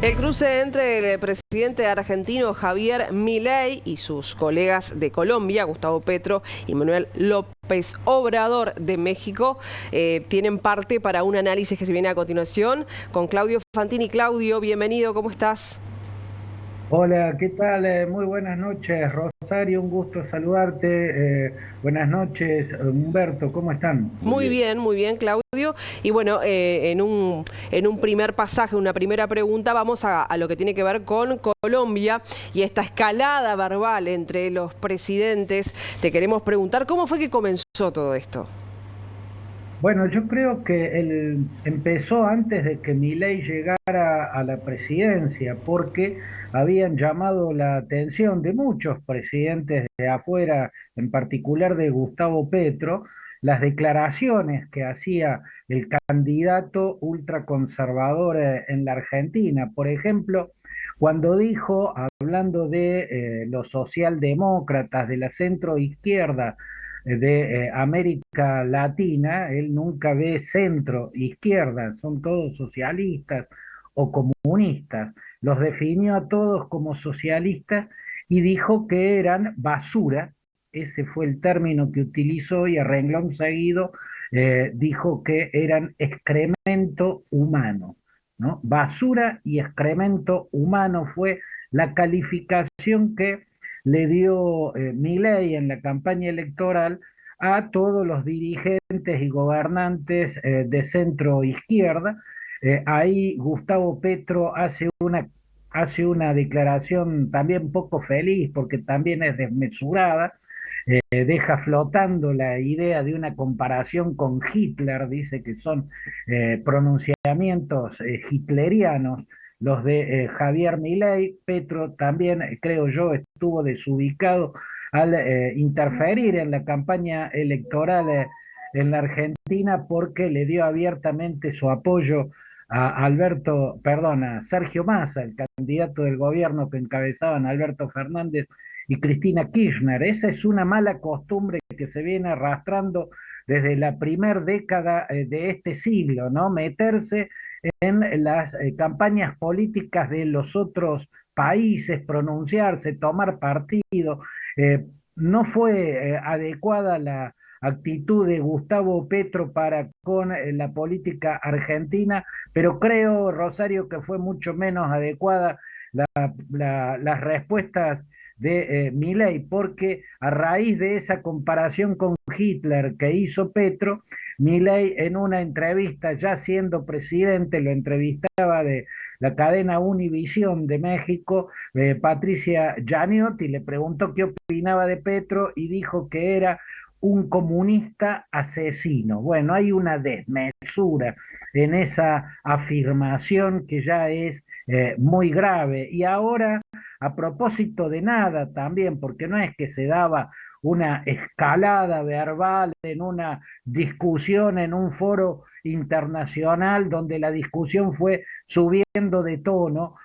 El cruce entre el presidente argentino Javier Milei y sus colegas de Colombia, Gustavo Petro y Manuel López Obrador de México, tienen parte para un análisis que se viene a continuación con Claudio Fantini. Claudio, bienvenido, ¿cómo estás? Hola, ¿qué tal? Muy buenas noches, Rosario, un gusto saludarte. Buenas noches, Humberto, ¿cómo están? Muy bien, Claudio. Y bueno, en un primer pasaje, una primera pregunta, vamos a lo que tiene que ver con Colombia y esta escalada verbal entre los presidentes. Te queremos preguntar, ¿cómo fue que comenzó todo esto? Bueno, yo creo que empezó antes de que Milei llegara a la presidencia, porque habían llamado la atención de muchos presidentes de afuera, en particular de Gustavo Petro, las declaraciones que hacía el candidato ultraconservador en la Argentina. Por ejemplo, cuando dijo, hablando de los socialdemócratas de la centro izquierda, de América Latina, él nunca ve centro, izquierda, son todos socialistas o comunistas. Los definió a todos como socialistas y dijo que eran basura. Ese fue el término que utilizó y a renglón seguido dijo que eran excremento humano, ¿no? Basura y excremento humano fue la calificación que le dio Milei en la campaña electoral a todos los dirigentes y gobernantes de centro izquierda. Ahí Gustavo Petro hace una declaración también poco feliz porque también es desmesurada. Deja flotando la idea de una comparación con Hitler, dice que son pronunciamientos hitlerianos los de Javier Milei. Petro también, creo yo, estuvo desubicado al interferir en la campaña electoral en la Argentina porque le dio abiertamente su apoyo a Sergio Massa, el candidato del gobierno que encabezaban Alberto Fernández y Cristina Kirchner. Esa es una mala costumbre que se viene arrastrando desde la primera década de este siglo, ¿no? Meterse en las campañas políticas de los otros países, pronunciarse, tomar partido. No fue adecuada la actitud de Gustavo Petro para con la política argentina, pero creo, Rosario, que fue mucho menos adecuada las respuestas de Milei, porque a raíz de esa comparación con Hitler que hizo Petro, Milei en una entrevista, ya siendo presidente, lo entrevistaba de la cadena Univisión de México, Patricia Giannotti, le preguntó qué opinaba de Petro y dijo que era un comunista asesino. Bueno, hay una desmesura en esa afirmación que ya es muy grave. Y ahora, a propósito de nada también, porque no es que se daba una escalada verbal en una discusión en un foro internacional donde la discusión fue subiendo de tono,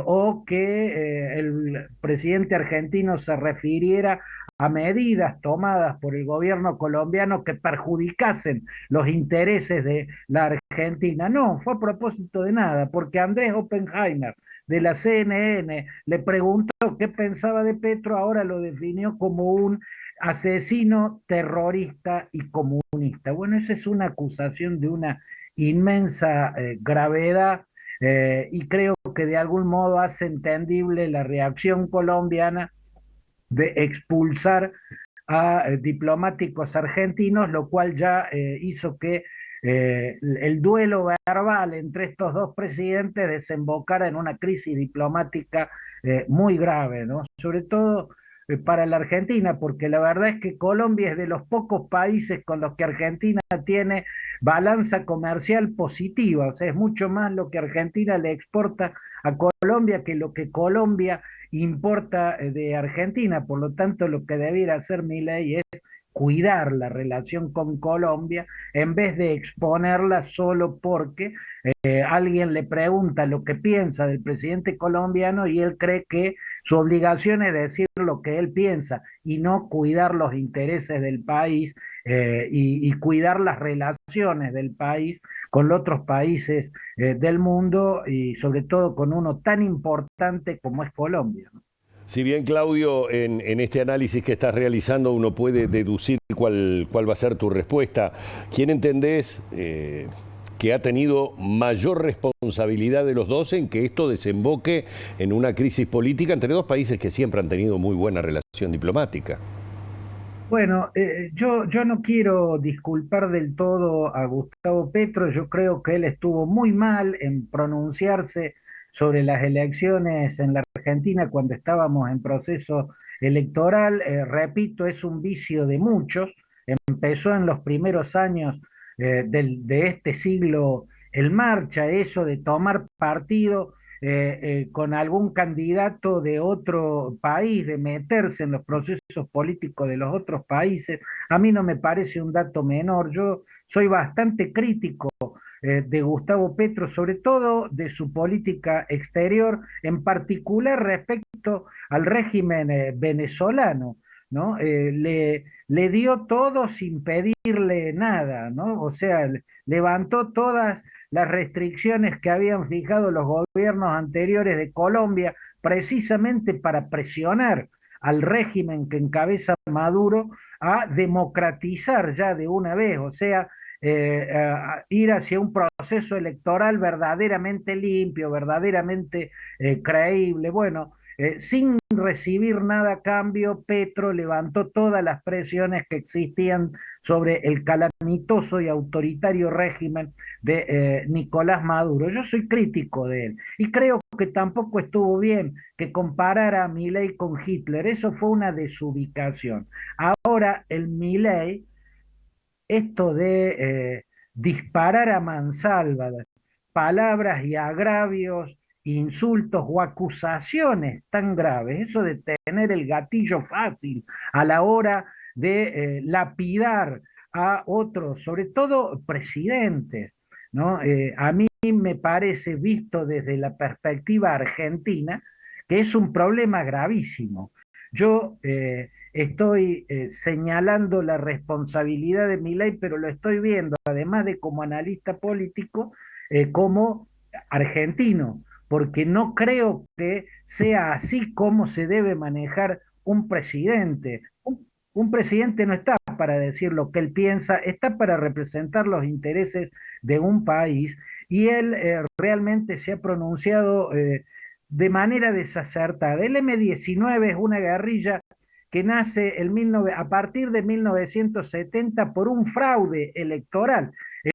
o que el presidente argentino se refiriera a medidas tomadas por el gobierno colombiano que perjudicasen los intereses de la Argentina. No, fue a propósito de nada, porque Andrés Oppenheimer de la CNN le preguntó qué pensaba de Petro, ahora lo definió como un asesino, terrorista y comunista. Bueno, esa es una acusación de una inmensa gravedad, y creo que de algún modo hace entendible la reacción colombiana de expulsar a diplomáticos argentinos, lo cual ya hizo que el duelo verbal entre estos dos presidentes desembocara en una crisis diplomática muy grave, ¿no? Sobre todo para la Argentina, porque la verdad es que Colombia es de los pocos países con los que Argentina tiene balanza comercial positiva, o sea, es mucho más lo que Argentina le exporta a Colombia que lo que Colombia importa de Argentina. Por lo tanto, lo que debiera hacer Milei es cuidar la relación con Colombia en vez de exponerla solo porque alguien le pregunta lo que piensa del presidente colombiano y él cree que su obligación es decir lo que él piensa y no cuidar los intereses del país, y cuidar las relaciones del país con otros países del mundo y sobre todo con uno tan importante como es Colombia, ¿no? Si bien, Claudio, en este análisis que estás realizando uno puede deducir cuál va a ser tu respuesta, ¿quién entendés que ha tenido mayor responsabilidad de los dos en que esto desemboque en una crisis política entre dos países que siempre han tenido muy buena relación diplomática? Bueno, yo no quiero disculpar del todo a Gustavo Petro, yo creo que él estuvo muy mal en pronunciarse sobre las elecciones en la Argentina cuando estábamos en proceso electoral. Repito, es un vicio de muchos, empezó en los primeros años de este siglo el marcha, eso de tomar partido con algún candidato de otro país, de meterse en los procesos políticos de los otros países, a mí no me parece un dato menor. Yo soy bastante crítico de Gustavo Petro, sobre todo de su política exterior, en particular respecto al régimen venezolano, ¿no? Le dio todo sin pedirle nada, ¿no? O sea, levantó todas las restricciones que habían fijado los gobiernos anteriores de Colombia, precisamente para presionar al régimen que encabeza Maduro a democratizar ya de una vez, o sea, a ir hacia un proceso electoral verdaderamente limpio, verdaderamente creíble. Bueno, sin recibir nada a cambio, Petro levantó todas las presiones que existían sobre el calamitoso y autoritario régimen de Nicolás Maduro. Yo soy crítico de él y creo que tampoco estuvo bien que comparara a Milei con Hitler. Eso fue una desubicación. Ahora el Milei, esto de disparar a mansalva palabras y agravios, insultos o acusaciones tan graves, eso de tener el gatillo fácil a la hora de lapidar a otros, sobre todo presidentes, ¿no? A mí me parece, visto desde la perspectiva argentina, que es un problema gravísimo. Yo estoy señalando la responsabilidad de Milei, pero lo estoy viendo, además de como analista político, como argentino, porque no creo que sea así como se debe manejar un presidente. Un presidente no está para decir lo que él piensa, está para representar los intereses de un país y él realmente se ha pronunciado de manera desacertada. El M-19 es una guerrilla que nace a partir de 1970 por un fraude electoral,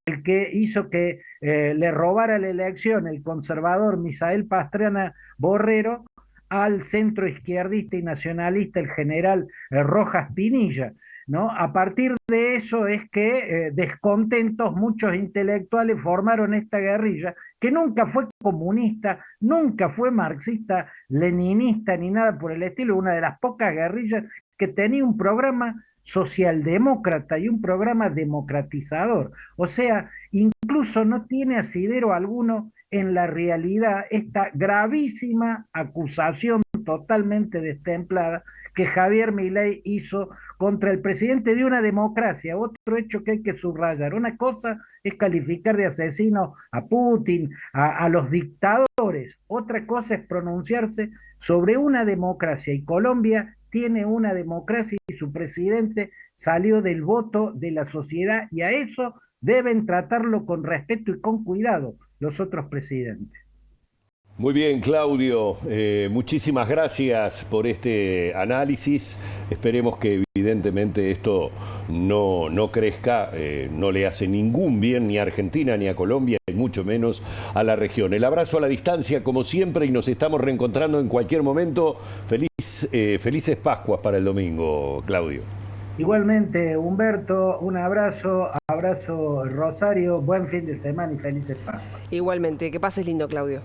el que hizo que le robara la elección el conservador Misael Pastrana Borrero al centro izquierdista y nacionalista, el general Rojas Pinilla, ¿no? A partir de eso es que descontentos muchos intelectuales formaron esta guerrilla que nunca fue comunista, nunca fue marxista, leninista ni nada por el estilo, una de las pocas guerrillas que tenía un programa socialdemócrata y un programa democratizador. O sea, incluso no tiene asidero alguno en la realidad esta gravísima acusación totalmente destemplada que Javier Milei hizo contra el presidente de una democracia. Otro hecho que hay que subrayar. Una cosa es calificar de asesino a Putin, a los dictadores. Otra cosa es pronunciarse sobre una democracia. Y Colombia tiene una democracia y su presidente salió del voto de la sociedad y a eso deben tratarlo con respeto y con cuidado los otros presidentes. Muy bien, Claudio, muchísimas gracias por este análisis. Esperemos que evidentemente esto no crezca, no le hace ningún bien ni a Argentina ni a Colombia, y mucho menos a la región. El abrazo a la distancia, como siempre, y nos estamos reencontrando en cualquier momento. Felices Pascuas para el domingo, Claudio. Igualmente, Humberto, un abrazo, abrazo Rosario, buen fin de semana y felices Pascuas. Igualmente, que pases lindo, Claudio.